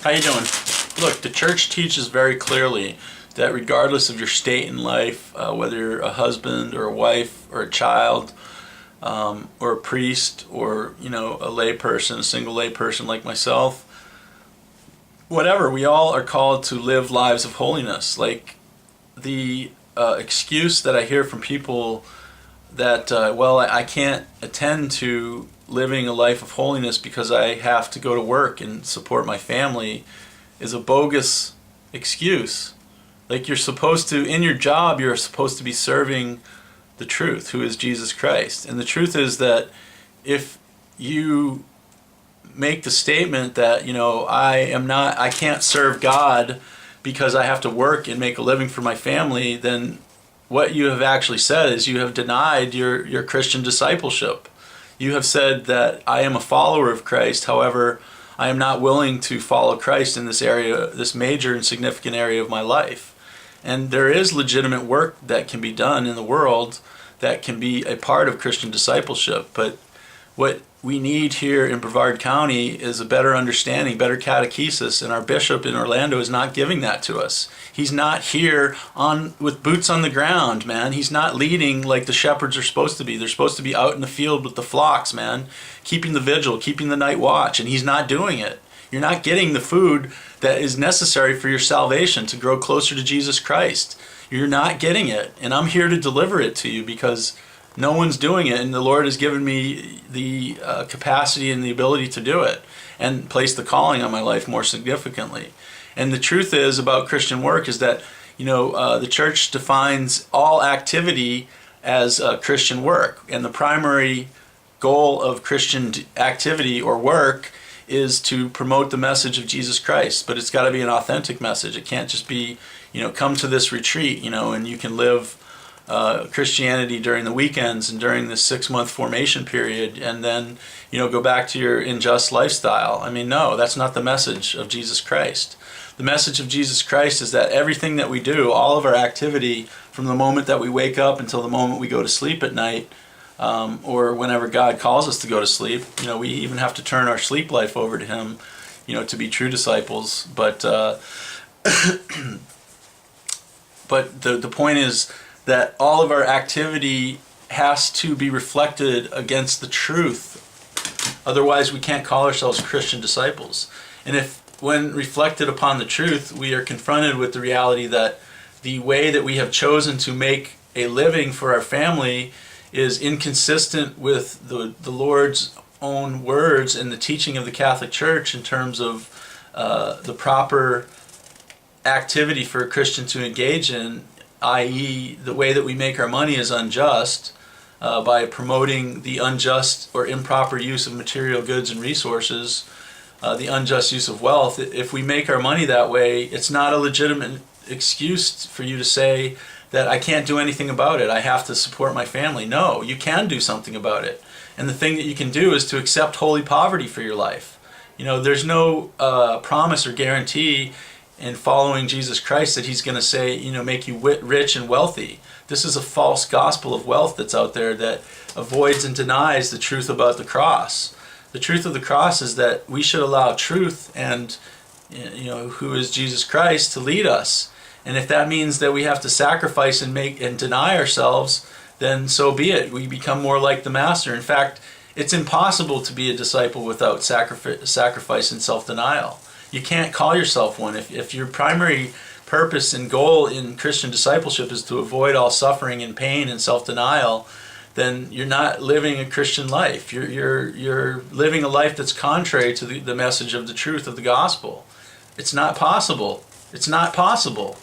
How you doing? Look, the church teaches very clearly that regardless of your state in life, whether you're a husband or a wife or a child, or a priest or a lay person, a single lay person like myself, whatever, we all are called to live lives of holiness. Like the excuse that I hear from people that, I can't attend to living a life of holiness because I have to go to work and support my family, is a bogus excuse. Like, you're supposed to, in your job, you're supposed to be serving the truth, who is Jesus Christ. And the truth is that if you make the statement that, I can't serve God because I have to work and make a living for my family, then what you have actually said is you have denied your Christian discipleship. You have said that I am a follower of Christ, however, I am not willing to follow Christ in this area, this major and significant area of my life. And there is legitimate work that can be done in the world that can be a part of Christian discipleship. But what we need here in Brevard County is a better understanding, better catechesis, and our bishop in Orlando is not giving that to us. He's not here with boots on the ground, man. He's not leading like the shepherds are supposed to be. They're supposed to be out in the field with the flocks, man, keeping the vigil, keeping the night watch, and he's not doing it. You're not getting the food that is necessary for your salvation to grow closer to Jesus Christ. You're not getting it, and I'm here to deliver it to you because no one's doing it, and the Lord has given me the capacity and the ability to do it and place the calling on my life more significantly. And the truth is about Christian work is that, the church defines all activity as Christian work, and the primary goal of Christian activity or work is to promote the message of Jesus Christ, but it's got to be an authentic message. It can't just be, come to this retreat, and you can live Christianity during the weekends and during this 6-month formation period and then, go back to your unjust lifestyle. I mean, no, that's not the message of Jesus Christ. The message of Jesus Christ is that everything that we do, all of our activity, from the moment that we wake up until the moment we go to sleep at night, or whenever God calls us to go to sleep, we even have to turn our sleep life over to Him, to be true disciples. But but the point is that all of our activity has to be reflected against the truth. Otherwise, we can't call ourselves Christian disciples. And if, when reflected upon the truth, we are confronted with the reality that the way that we have chosen to make a living for our family is inconsistent with the Lord's own words and the teaching of the Catholic Church in terms of the proper activity for a Christian to engage in, i.e. the way that we make our money is unjust by promoting the unjust or improper use of material goods and resources, the unjust use of wealth. If we make our money that way, it's not a legitimate excuse for you to say that I can't do anything about it. I have to support my family. No, you can do something about it. And the thing that you can do is to accept holy poverty for your life. There's no promise or guarantee in following Jesus Christ that He's going to say, make you rich and wealthy. This is a false gospel of wealth that's out there that avoids and denies the truth about the cross. The truth of the cross is that we should allow truth and, who is Jesus Christ, to lead us. And if that means that we have to sacrifice and deny ourselves, then so be it. We become more like the Master. In fact, it's impossible to be a disciple without sacrifice and self-denial. You can't call yourself one. If your primary purpose and goal in Christian discipleship is to avoid all suffering and pain and self-denial, then you're not living a Christian life. You're living a life that's contrary to the message of the truth of the gospel. It's not possible. It's not possible.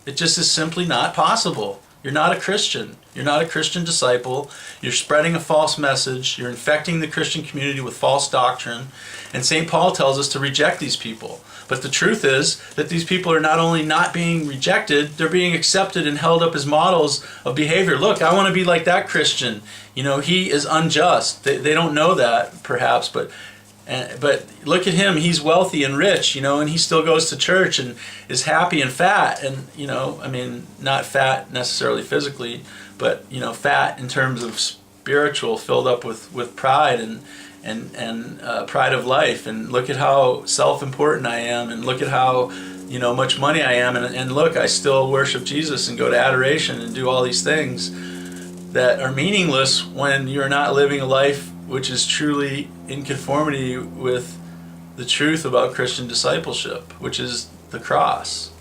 It just is simply not possible. You're not a Christian. You're not a Christian disciple. You're spreading a false message. You're infecting the Christian community with false doctrine. And St. Paul tells us to reject these people. But the truth is that these people are not only not being rejected, they're being accepted and held up as models of behavior. Look, I want to be like that Christian. He is unjust. They don't know that, perhaps, but look at him. He's wealthy and rich, and he still goes to church and is happy and fat. And, not fat necessarily physically, but, fat in terms of spiritual, filled up with pride pride of life, and look at how self-important I am, and look at how much money I am, and look, I still worship Jesus and go to adoration and do all these things that are meaningless when you're not living a life which is truly in conformity with the truth about Christian discipleship, which is the cross.